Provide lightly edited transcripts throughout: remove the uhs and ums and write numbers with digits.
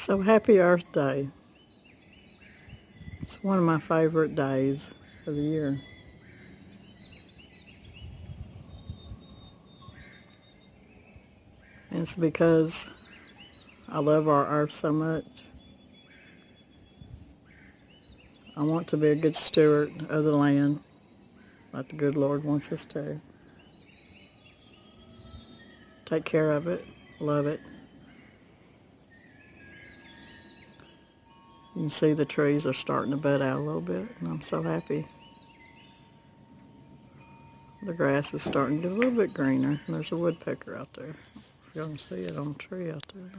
So happy Earth Day. It's one of my favorite days of the year. And it's because I love our earth so much. I want to be a good steward of the land, like the good Lord wants us to. Take care of it, love it. You can see the trees are starting to bud out a little bit, and I'm so happy. The grass is starting to get a little bit greener, and there's a woodpecker out there. If y'all can see it on the tree out there.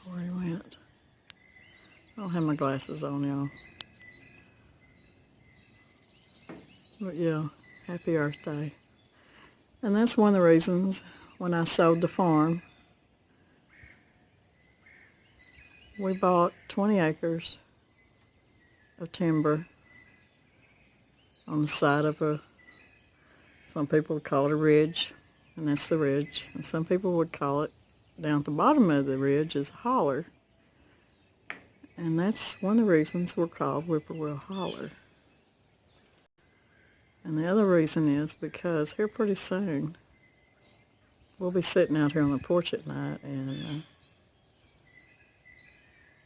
Where he went. I don't have my glasses on, y'all. But yeah, happy Earth Day. And that's one of the reasons when I sold the farm, we bought 20 acres of timber on the side of some people would call it a ridge, and that's the ridge. And some people would call it, down at the bottom of the ridge is a holler. And that's one of the reasons we're called Whippoorwill Holler. And the other reason is because here pretty soon, we'll be sitting out here on the porch at night, and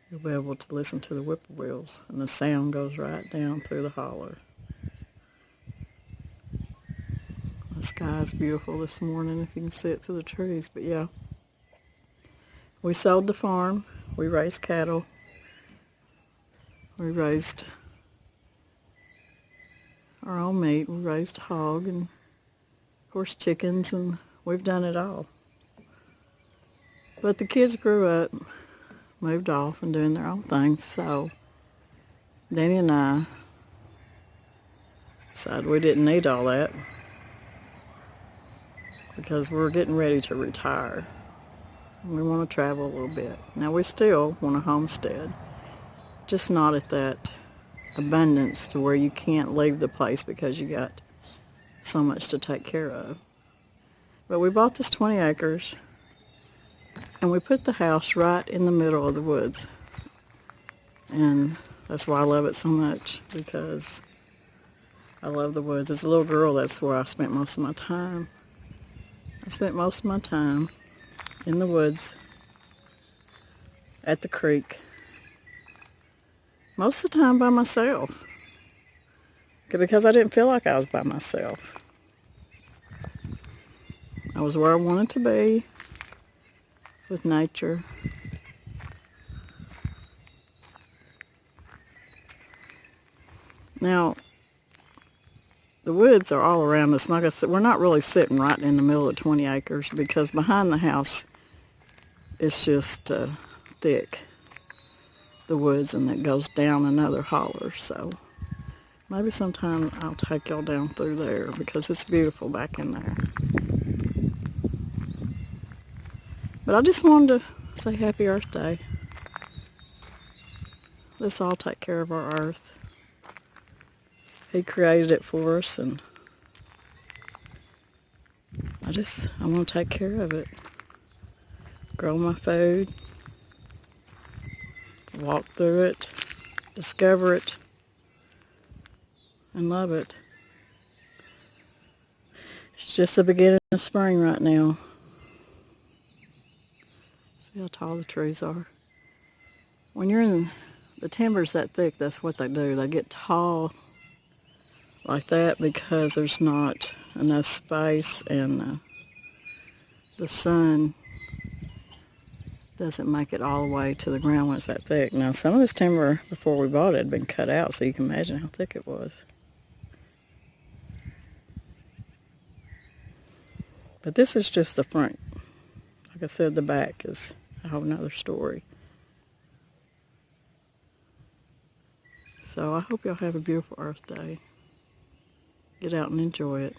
you'll be able to listen to the whippoorwills, and the sound goes right down through the holler. The sky is beautiful this morning if you can see it through the trees, but yeah. We sold the farm, we raised cattle, we raised our own meat, we raised hog, and of course chickens, and we've done it all. But the kids grew up, moved off and doing their own things, so Danny and I decided we didn't need all that because we're getting ready to retire. We want to travel a little bit. Now we still want a homestead, just not at that abundance to where you can't leave the place because you got so much to take care of. But we bought this 20 acres and we put the house right in the middle of the woods. And that's why I love it so much, because I love the woods. As a little girl, that's where I spent most of my time. I spent most of my time in the woods, at the creek, most of the time by myself, because I didn't feel like I was by myself. I was where I wanted to be, with nature. Now, the woods are all around us. Like I said, we're not really sitting right in the middle of 20 acres because behind the house it's just thick, the woods, and it goes down another holler. So maybe sometime I'll take y'all down through there because it's beautiful back in there. But I just wanted to say happy Earth Day. Let's all take care of our earth. He created it for us, and I want to take care of it. Grow my food, walk through it, discover it, and love it. It's just the beginning of spring right now. See how tall the trees are. When you're in the timber's that thick, that's what they do. They get tall like that because there's not enough space, and the sun doesn't make it all the way to the ground when it's that thick. Now, some of this timber before we bought it had been cut out, so you can imagine how thick it was. But this is just the front. Like I said, the back is a whole nother story. So I hope y'all have a beautiful Earth Day. Get out and enjoy it.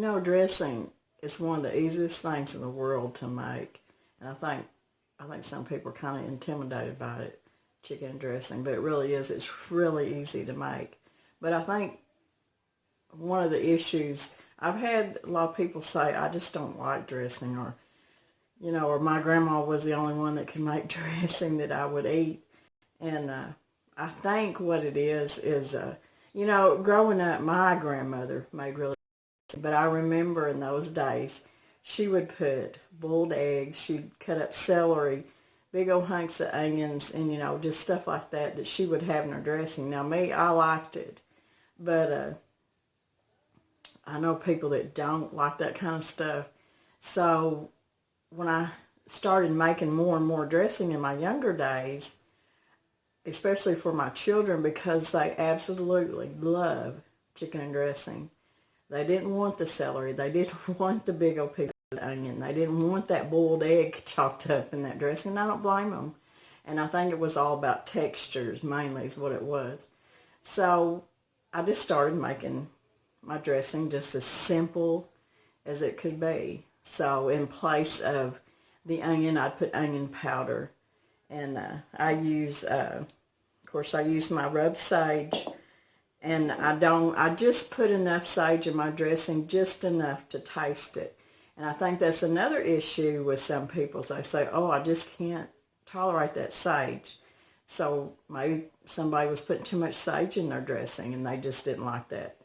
Dressing is one of the easiest things in the world to make. And I think some people are kind of intimidated by it, chicken dressing, but it really is. It's really easy to make. But I think one of the issues, I've had a lot of people say, I just don't like dressing, or my grandma was the only one that could make dressing that I would eat. And I think what it is, growing up, my grandmother made really, but I remember in those days, she would put boiled eggs, she'd cut up celery, big old hunks of onions, and, just stuff like that she would have in her dressing. Now, me, I liked it, but I know people that don't like that kind of stuff. So when I started making more and more dressing in my younger days, especially for my children, because they absolutely love chicken and dressing. They didn't want the celery. They didn't want the big old piece of onion. They didn't want that boiled egg chopped up in that dressing, and I don't blame them. And I think it was all about textures, mainly is what it was. So I just started making my dressing just as simple as it could be. So in place of the onion, I'd put onion powder. And I use my rubbed sage, and I just put enough sage in my dressing, just enough to taste it. And I think that's another issue with some people. They say, oh, I just can't tolerate that sage. So maybe somebody was putting too much sage in their dressing, and they just didn't like that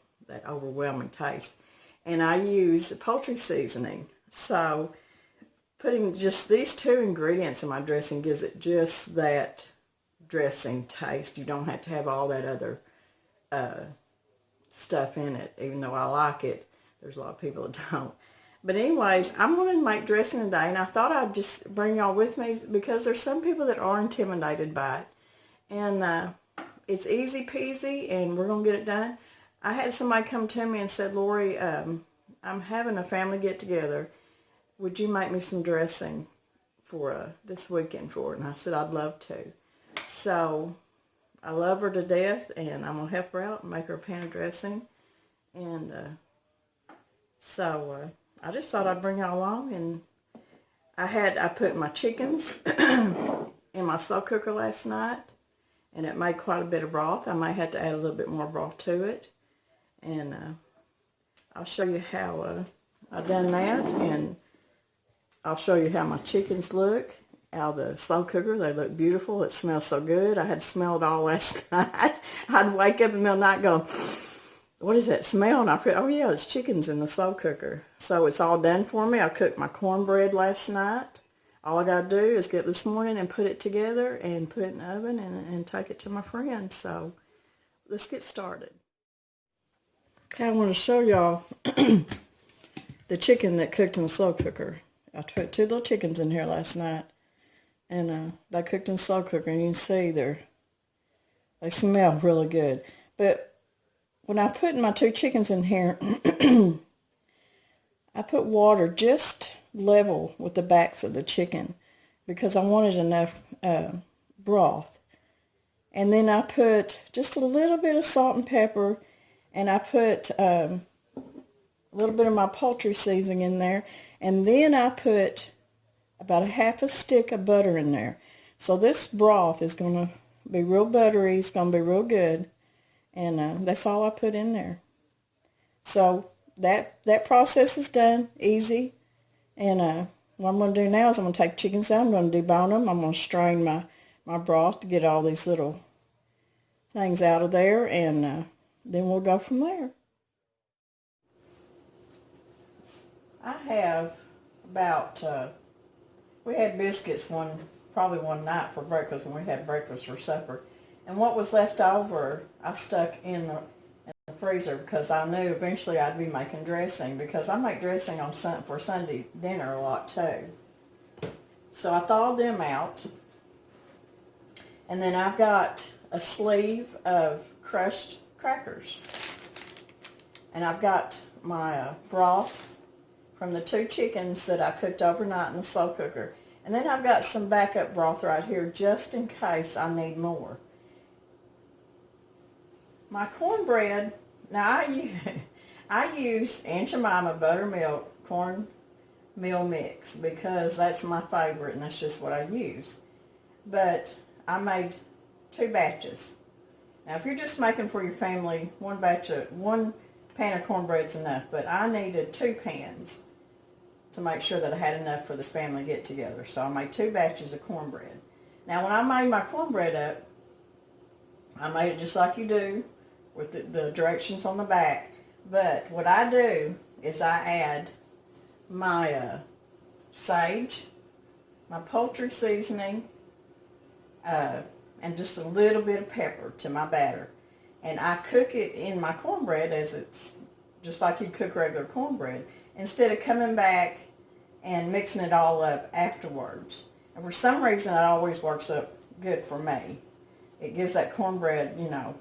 overwhelming taste. And I use poultry seasoning. So putting just these two ingredients in my dressing gives it just that dressing taste. You don't have to have all that other stuff in it, even though I like it. There's a lot of people that don't. But anyways, I'm going to make dressing today, and I thought I'd just bring y'all with me because there's some people that are intimidated by it. And it's easy peasy, and we're going to get it done. I had somebody come to me and said, Lori, I'm having a family get-together. Would you make me some dressing for this weekend for it? And I said, I'd love to. So I love her to death, and I'm going to help her out and make her a pan of dressing. And so I just thought I'd bring y'all along. And I put my chickens in my slow cooker last night, and it made quite a bit of broth. I might have to add a little bit more broth to it. And I'll show you how I done that, and I'll show you how my chickens look out of the slow cooker. They look beautiful. It smells so good. I had to smell it all last night. I'd wake up in the middle of the night going, what is that smell? And I put, oh yeah, it's chickens in the slow cooker. So it's all done for me. I cooked my cornbread last night. All I got to do is get this morning and put it together and put it in the oven and take it to my friends. So let's get started. Okay, I want to show y'all the chicken that cooked in the slow cooker. I put 2 little chickens in here last night, and they cooked in the slow cooker, and you can see they smell really good. But when I put my 2 chickens in here, I put water just level with the backs of the chicken because I wanted enough broth. And then I put just a little bit of salt and pepper, and I put a little bit of my poultry seasoning in there, and then I put about a half a stick of butter in there. So this broth is going to be real buttery. It's going to be real good, and that's all I put in there. So that process is done, easy. And what I'm going to do now is I'm going to take chickens out. I'm going to debone them. I'm going to strain my broth to get all these little things out of there, and then we'll go from there. I have about, we had biscuits probably one night for breakfast, and we had breakfast for supper. And what was left over, I stuck in the freezer because I knew eventually I'd be making dressing, because I make dressing for Sunday dinner a lot too. So I thawed them out. And then I've got a sleeve of crushed crackers. And I've got my broth from the 2 chickens that I cooked overnight in the slow cooker. And then I've got some backup broth right here just in case I need more. My cornbread, now I use Aunt Jemima buttermilk cornmeal mix because that's my favorite and that's just what I use. But I made 2 batches. Now if you're just making for your family, one pan of cornbread's enough, but I needed 2 pans to make sure that I had enough for this family get together. So I made 2 batches of cornbread. Now when I made my cornbread up, I made it just like you do with the directions on the back. But what I do is I add my sage, my poultry seasoning, and just a little bit of pepper to my batter. And I cook it in my cornbread as it's just like you'd cook regular cornbread, instead of coming back and mixing it all up afterwards. And for some reason, it always works up good for me. It gives that cornbread, you know,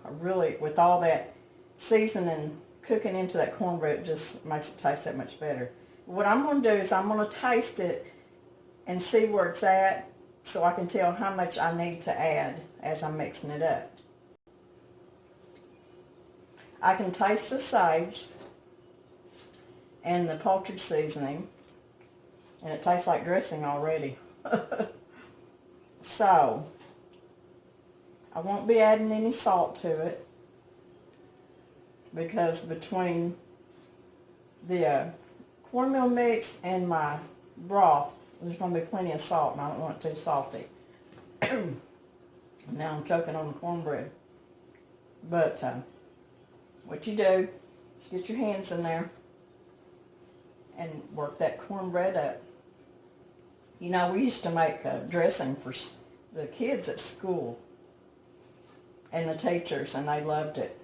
with all that seasoning cooking into that cornbread, it just makes it taste that much better. What I'm going to do is I'm going to taste it and see where it's at so I can tell how much I need to add as I'm mixing it up. I can taste the sage and the poultry seasoning, and it tastes like dressing already. So I won't be adding any salt to it because between the cornmeal mix and my broth, there's going to be plenty of salt, and I don't want it too salty. Now I'm choking on the cornbread. But what you do is get your hands in there and work that cornbread up. You know, we used to make dressing for the kids at school and the teachers, and they loved it.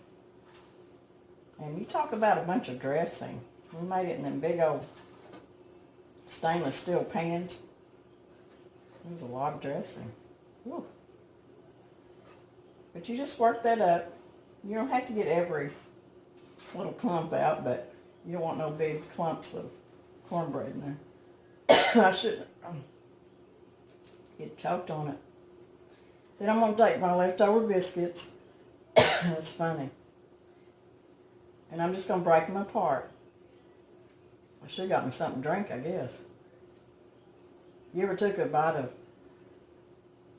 And you talk about a bunch of dressing. We made it in them big old stainless steel pans. It was a lot of dressing. Whew. But you just work that up. You don't have to get every little clump out, but you don't want no big clumps of cornbread in there. I shouldn't get choked on it. Then I'm going to take my leftover biscuits. That's funny. And I'm just going to break them apart. I should have got me something to drink, I guess. You ever took a bite of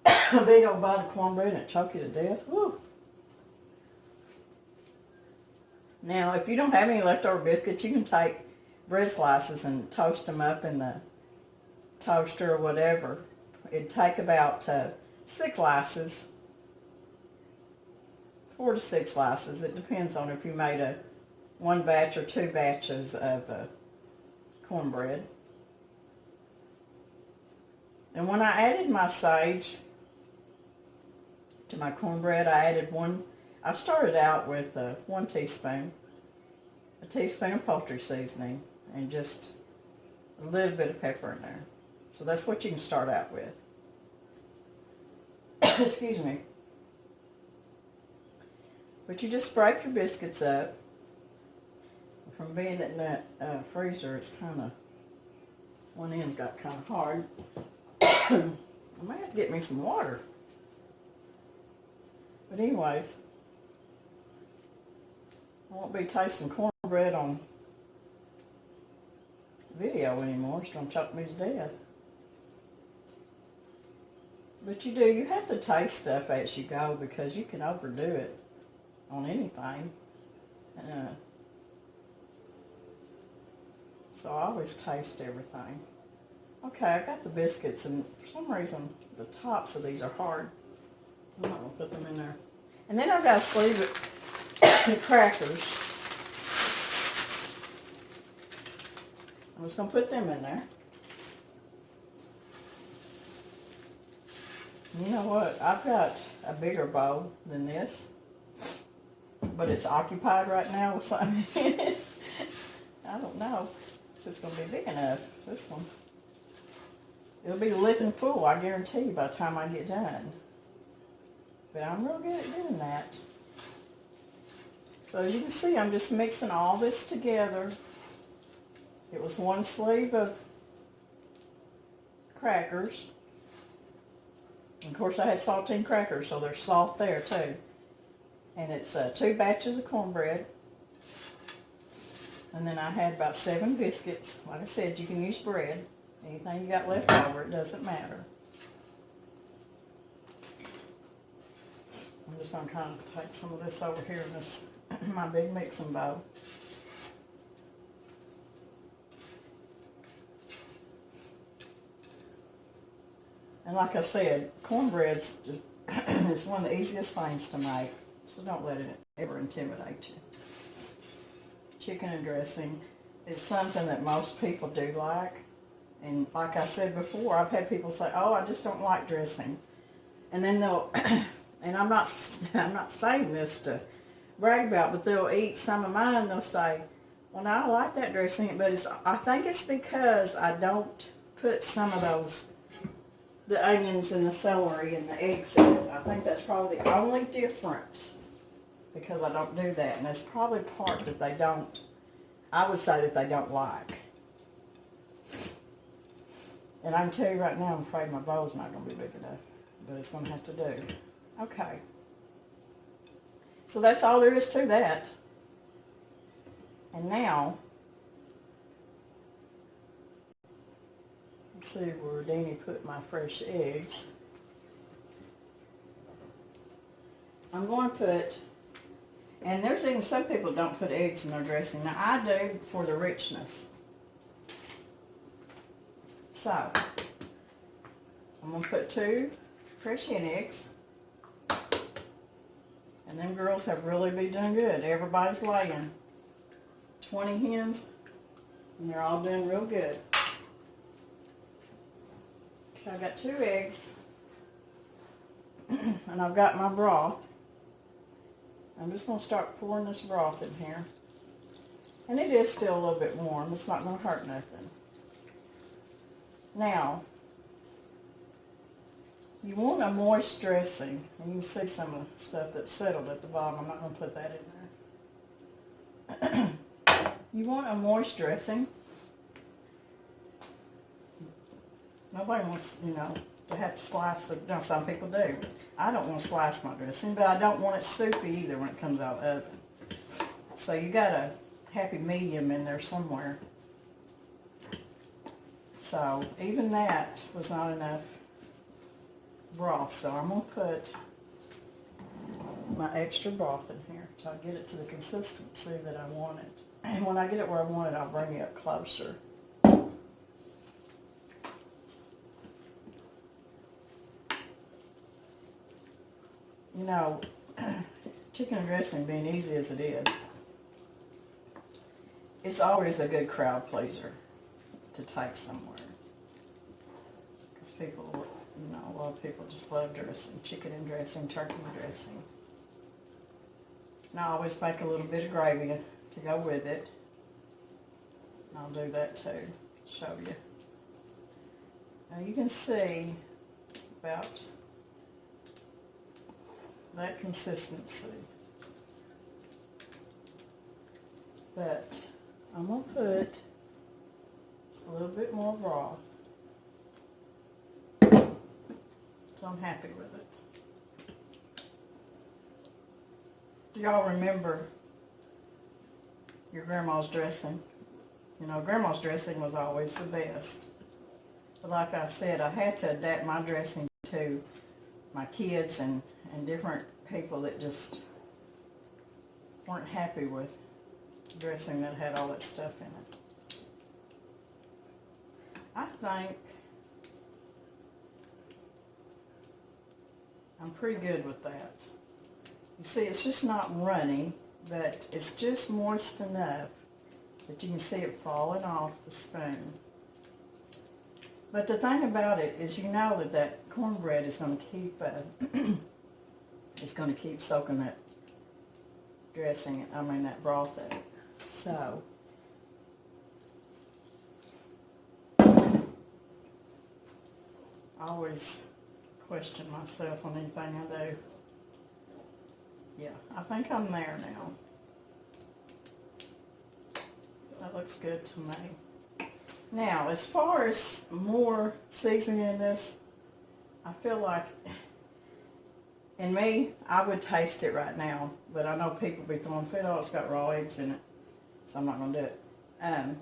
a big old bite of cornbread and it choked you to death? Woo! Now, if you don't have any leftover biscuits, you can take bread slices and toast them up in the toaster or whatever. It'd take about 6 slices, 4 to 6 slices. It depends on if you made one batch or 2 batches of cornbread. And when I added my sage to my cornbread, I started out with 1 teaspoon, a teaspoon of poultry seasoning, and just a little bit of pepper in there. So that's what you can start out with. Excuse me. But you just break your biscuits up. From being in that freezer, it's kind of, one end's got kind of hard. I might have to get me some water. But anyways, I won't be tasting cornbread on video anymore. It's going to choke me to death. But you have to taste stuff as you go because you can overdo it on anything. So I always taste everything. Okay, I got the biscuits, and for some reason the tops of these are hard. I'm not going to put them in there. And then I've got a sleeve of crackers. I'm just going to put them in there. You know what? I've got a bigger bowl than this, but it's occupied right now with something in it. I don't know if it's going to be big enough. This one. It'll be lipping full, I guarantee you, by the time I get done. But I'm real good at doing that. So as you can see, I'm just mixing all this together. It was 1 sleeve of crackers. And of course I had saltine crackers, so there's salt there too. And it's 2 batches of cornbread. And then I had about 7 biscuits. Like I said, you can use bread. Anything you got left over, it doesn't matter. I'm just going to kind of take some of this over here in this my big mixing bowl. And like I said, cornbread's just it's one of the easiest things to make, so don't let it ever intimidate you. Chicken and dressing is something that most people do like. And like I said before, I've had people say, "Oh, I just don't like dressing," and then they'll, and I'm not saying this to brag about, but they'll eat some of mine and they'll say, "Well, no, I like that dressing, but I think it's because I don't put some of those, the onions and the celery and the eggs in it. I think that's probably the only difference, because I don't do that, and that's probably part that they don't, I would say that they don't like." And I can tell you right now, I'm afraid my bowl's not going to be big enough, but it's going to have to do. Okay. So that's all there is to that. And now, let's see where Danny put my fresh eggs. I'm going to put, and there's even some people that don't put eggs in their dressing. Now I do for the richness. So, I'm going to put 2 fresh hen eggs. And them girls have really been doing good. Everybody's laying 20 hens, and they're all doing real good. Okay, I got 2 eggs, and I've got my broth. I'm just going to start pouring this broth in here. And it is still a little bit warm. It's not going to hurt nothing. Now, you want a moist dressing. And you can see some of the stuff that's settled at the bottom. I'm not going to put that in there. You want a moist dressing. Nobody wants, to have to slice it. Now, some people do. I don't want to slice my dressing, but I don't want it soupy either when it comes out of the oven. So you got a happy medium in there somewhere. So even that was not enough broth, so I'm going to put my extra broth in here till I get it to the consistency that I want it. And when I get it where I want it, I'll bring it up closer. Chicken and dressing being easy as it is, it's always a good crowd pleaser to take somewhere. Because people, a lot of people just love dressing, chicken and dressing, turkey and dressing. And I always make a little bit of gravy to go with it. And I'll do that too, show you. Now you can see about that consistency. But I'm going to put just a little bit more broth. So I'm happy with it. Do y'all remember your grandma's dressing? Grandma's dressing was always the best. But like I said, I had to adapt my dressing to my kids and different people that just weren't happy with dressing that had all that stuff in it. I think I'm pretty good with that. You see, it's just not runny, but it's just moist enough that you can see it falling off the spoon. But the thing about it is, that cornbread is going to keep it's going to keep soaking that dressing, that broth in it. So, I always question myself on anything I do. Yeah, I think I'm there now. That looks good to me. Now, as far as more seasoning in this, I feel like, in me, I would taste it right now, but I know people be throwing food. Oh, it's got raw eggs in it, so I'm not going to do it. I'm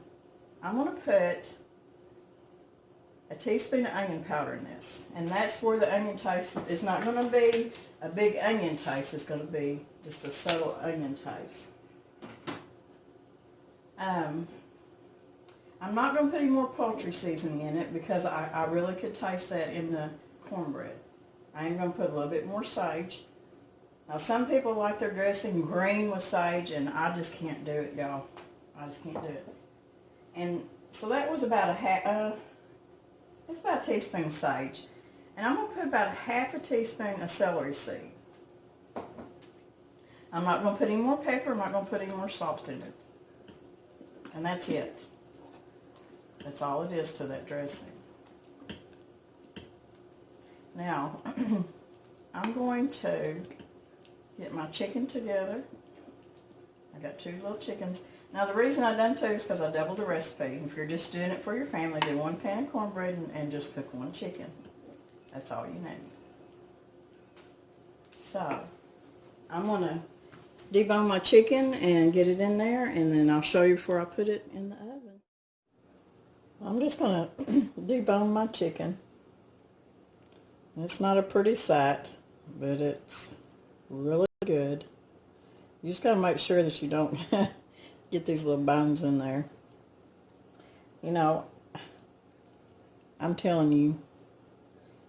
going to put a teaspoon of onion powder in this. And that's where the onion taste is not going to be a big onion taste. It's going to be just a subtle onion taste. I'm not going to put any more poultry seasoning in it because I really could taste that in the cornbread. I am going to put a little bit more sage. Now some people like their dressing green with sage, and I just can't do it, y'all. I just can't do it. And so that was about it's about a teaspoon of sage. And I'm going to put about a half a teaspoon of celery seed. I'm not going to put any more pepper. I'm not going to put any more salt in it. And that's it. That's all it is to that dressing. Now, I'm going to get my chicken together. I got 2 little chickens. Now, the reason I done 2 is because I doubled the recipe. If you're just doing it for your family, do 1 pan of cornbread and just cook 1 chicken. That's all you need. So, I'm going to debone my chicken and get it in there, and then I'll show you before I put it in the oven. I'm just going to debone my chicken. It's not a pretty sight, but it's really good. You just got to make sure that you don't get these little bones in there. You know, I'm telling you,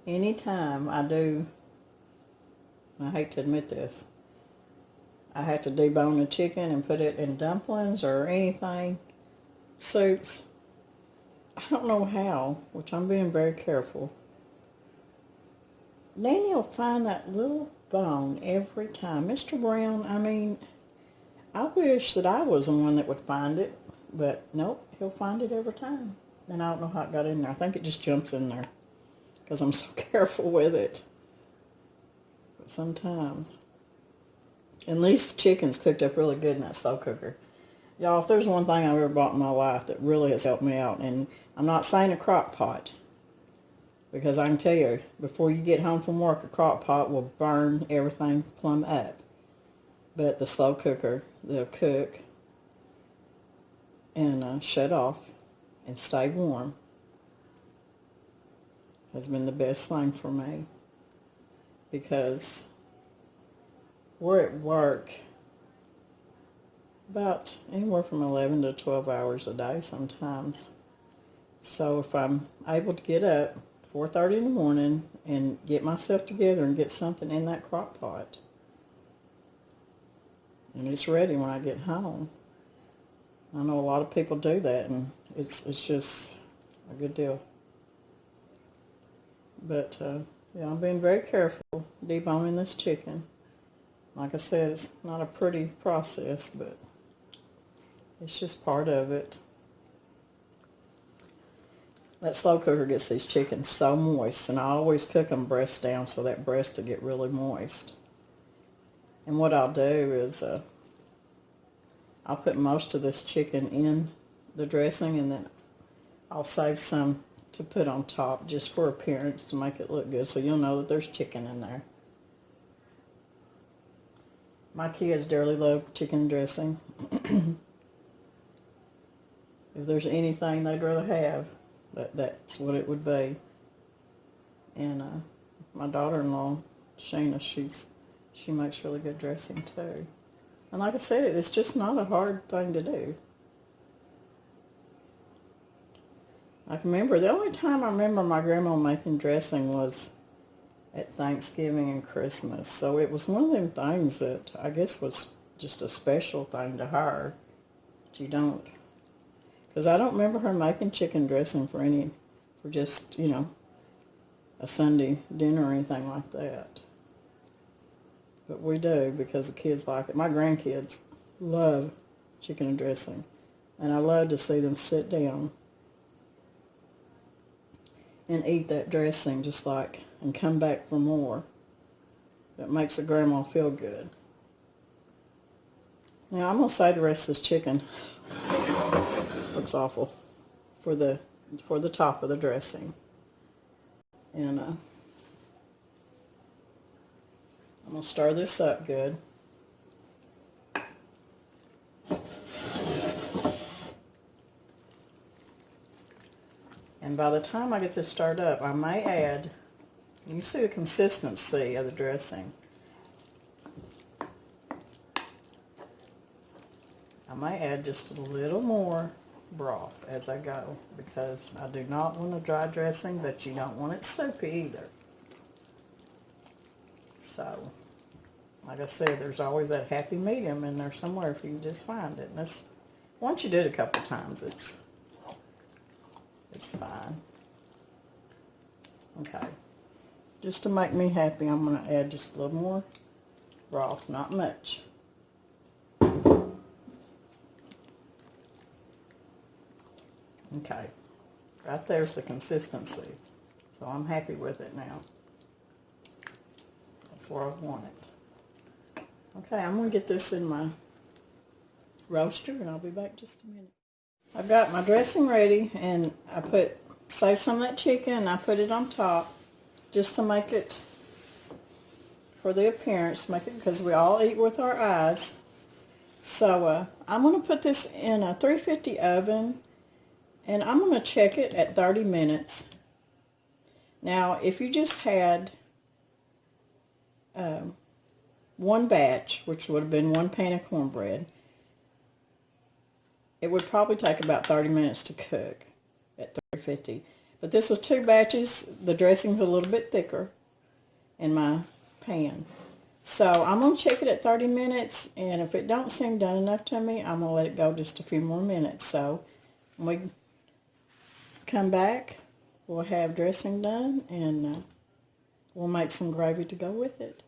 anytime I hate to admit this, I have to debone a chicken and put it in dumplings or anything, soups. I don't know how, which I'm being very careful. Then you'll find that little bone every time. Mr. Brown, I mean, I wish that I was the one that would find it, but nope, he'll find it every time. And I don't know how it got in there. I think it just jumps in there because I'm so careful with it. But sometimes. At least the chicken's cooked up really good in that slow cooker. Y'all, if there's one thing I've ever bought in my life that really has helped me out, and I'm not saying a crock pot, because I can tell you, before you get home from work, a crock pot will burn everything plumb up. But the slow cooker, they'll cook and shut off and stay warm. Has been the best thing for me. Because we're at work about anywhere from 11 to 12 hours a day sometimes. So if I'm able to get up 4:30 in the morning and get myself together and get something in that crock pot, and it's ready when I get home. I know a lot of people do that, and it's just a good deal. But yeah, I'm being very careful deboning this chicken. Like I said, it's not a pretty process, but it's just part of it. That slow cooker gets these chickens so moist, and I always cook them breast down so that breast will get really moist. And what I'll do is I'll put most of this chicken in the dressing, and then I'll save some to put on top just for appearance to make it look good, so you'll know that there's chicken in there. My kids dearly love chicken dressing. If there's anything they'd rather have, that's what it would be. And my daughter-in-law, Sheena, she makes really good dressing too. And like I said, it's just not a hard thing to do. I can remember, the only time I remember my grandma making dressing was at Thanksgiving and Christmas. So it was one of them things that I guess was just a special thing to her. But you don't. Because I don't remember her making chicken dressing for just, you know, a Sunday dinner or anything like that. But we do because the kids like it. My grandkids love chicken and dressing. And I love to see them sit down and eat that dressing just like, and come back for more. It makes a grandma feel good. Now I'm going to save the rest of this chicken. Looks awful. For the top of the dressing. And I'm going to stir this up good. And by the time I get this stirred up, I may add, you see the consistency of the dressing. I may add just a little more broth as I go, because I do not want a dry dressing, but you don't want it soupy either. So, like I said, there's always that happy medium in there somewhere if you can just find it. And that's, once you do it a couple of times, it's fine. Okay. Just to make me happy, I'm going to add just a little more broth, not much. Okay. Right there's the consistency. So I'm happy with it now. That's where I want it. Okay, I'm going to get this in my roaster and I'll be back in just a minute. I've got my dressing ready and I put some of that chicken and I put it on top just to make it, for the appearance, make it, because we all eat with our eyes. So I'm going to put this in a 350 oven and I'm going to check it at 30 minutes. Now, if you just had one batch, which would have been 1 pan of cornbread, it would probably take about 30 minutes to cook at 350. But this was 2 batches. The dressing's a little bit thicker in my pan. So I'm going to check it at 30 minutes, and if it don't seem done enough to me, I'm going to let it go just a few more minutes. So when we come back, we'll have dressing done, and we'll make some gravy to go with it.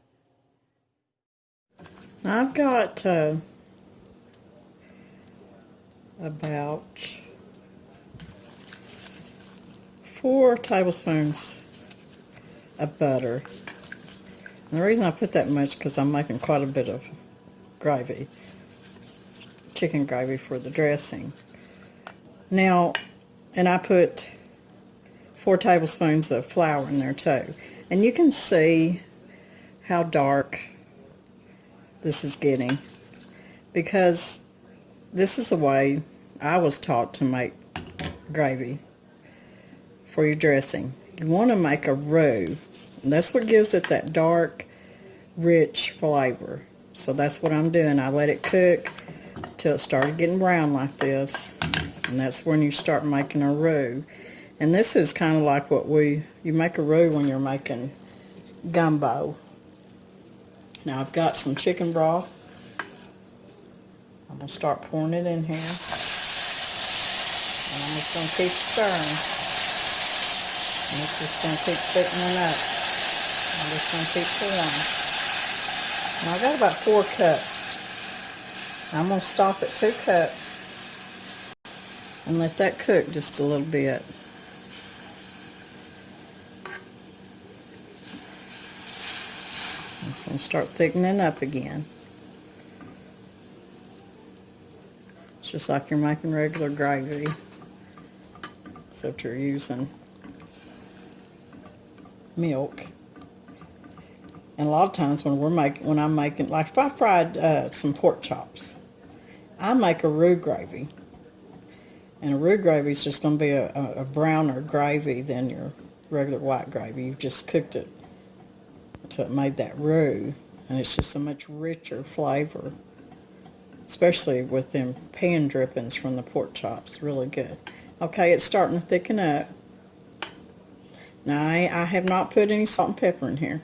Now I've got about 4 tablespoons of butter. And the reason I put that much because I'm making quite a bit of gravy, chicken gravy for the dressing. Now, and I put 4 tablespoons of flour in there too. And you can see how dark this is getting, because this is the way I was taught to make gravy for your dressing. You want to make a roux, and that's what gives it that dark, rich flavor. So that's what I'm doing. I let it cook till it started getting brown like this, and that's when you start making a roux. And this is kind of like what you make a roux when you're making gumbo. Now I've got some chicken broth. I'm going to start pouring it in here. And I'm just going to keep stirring. And it's just going to keep thickening up. I'm just going to keep pouring. Now I've got about 4 cups. I'm going to stop at 2 cups and let that cook just a little bit. It's going to start thickening up again. It's just like you're making regular gravy, except you're using milk. And a lot of times when I'm making, like if I fried some pork chops, I make a roux gravy. And a roux gravy is just going to be a browner gravy than your regular white gravy. You've just cooked it until it made that roux, and it's just a much richer flavor, especially with them pan drippings from the pork chops. Really good. Okay, it's starting to thicken up. Now I have not put any salt and pepper in here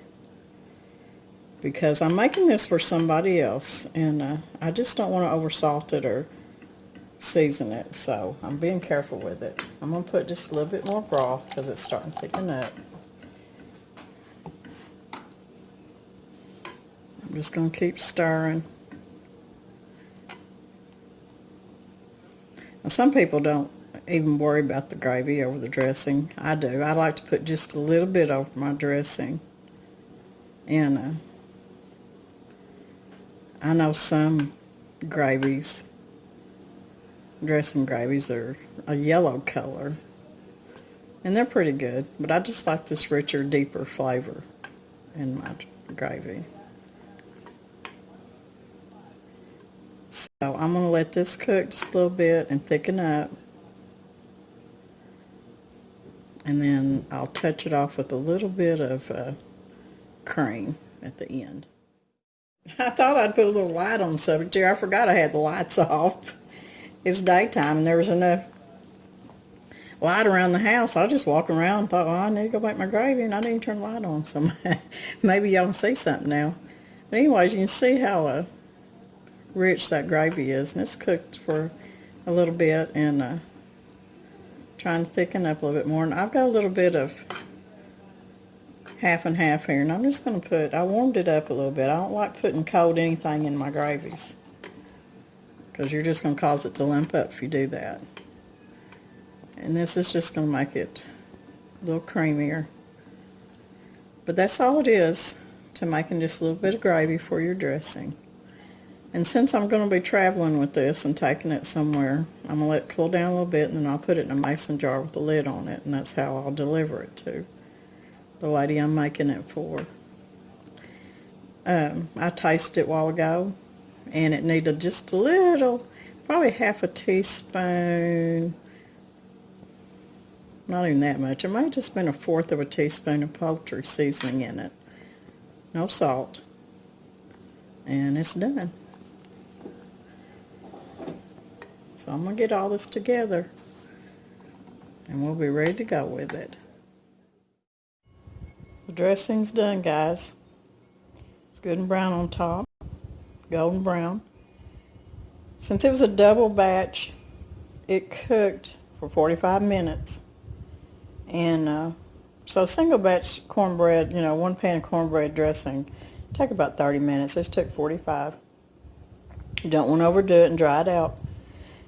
because I'm making this for somebody else, and I just don't want to oversalt it or season it, so I'm being careful with it. I'm going to put just a little bit more broth because it's starting to thicken up. I'm just going to keep stirring. Now, some people don't even worry about the gravy over the dressing. I do. I like to put just a little bit over my dressing. And I know some gravies, dressing gravies, are a yellow color. And they're pretty good. But I just like this richer, deeper flavor in my gravy. So I'm going to let this cook just a little bit and thicken up. and then I'll touch it off with a little bit of cream at the end. I thought I'd put a little light on the subject here. I forgot I had the lights off. It's daytime and there was enough light around the house. I was just walking around and thought, well, I need to go make my gravy, and I didn't even turn the light on. So maybe y'all can see something now. But anyways, you can see how rich that gravy is, and it's cooked for a little bit and trying to thicken up a little bit more. And I've got a little bit of half and half here, and I'm just going to put, I warmed it up a little bit. I don't like putting cold anything in my gravies because you're just going to cause it to limp up if you do that. And this is just going to make it a little creamier. But that's all it is to making just a little bit of gravy for your dressing. And since I'm going to be traveling with this and taking it somewhere, I'm going to let it cool down a little bit, and then I'll put it in a mason jar with a lid on it, and that's how I'll deliver it to the lady I'm making it for. I tasted it a while ago, and it needed just a little, probably half a teaspoon, not even that much. It might have just been a fourth of a teaspoon of poultry seasoning in it. No salt. And it's done. So I'm going to get all this together, and we'll be ready to go with it. The dressing's done, guys. It's good and brown on top, golden brown. Since it was a double batch, it cooked for 45 minutes. And so single batch cornbread, 1 pan of cornbread dressing, take about 30 minutes. This took 45. You don't want to overdo it and dry it out.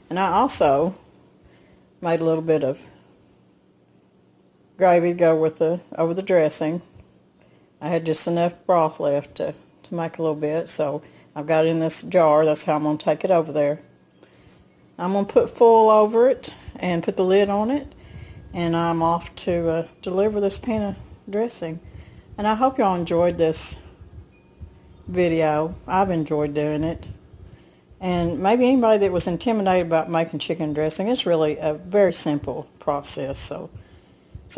And I also made a little bit of gravy to go with over the dressing. I had just enough broth left to make a little bit, so I've got it in this jar. That's how I'm going to take it over there. I'm going to put foil over it and put the lid on it, and I'm off to deliver this pan of dressing. And I hope y'all enjoyed this video. I've enjoyed doing it. And maybe anybody that was intimidated about making chicken dressing, it's really a very simple process. So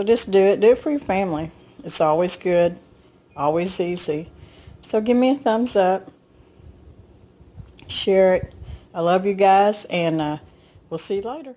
just do it. Do it for your family. It's always good, always easy. So give me a thumbs up. Share it. I love you guys, and we'll see you later.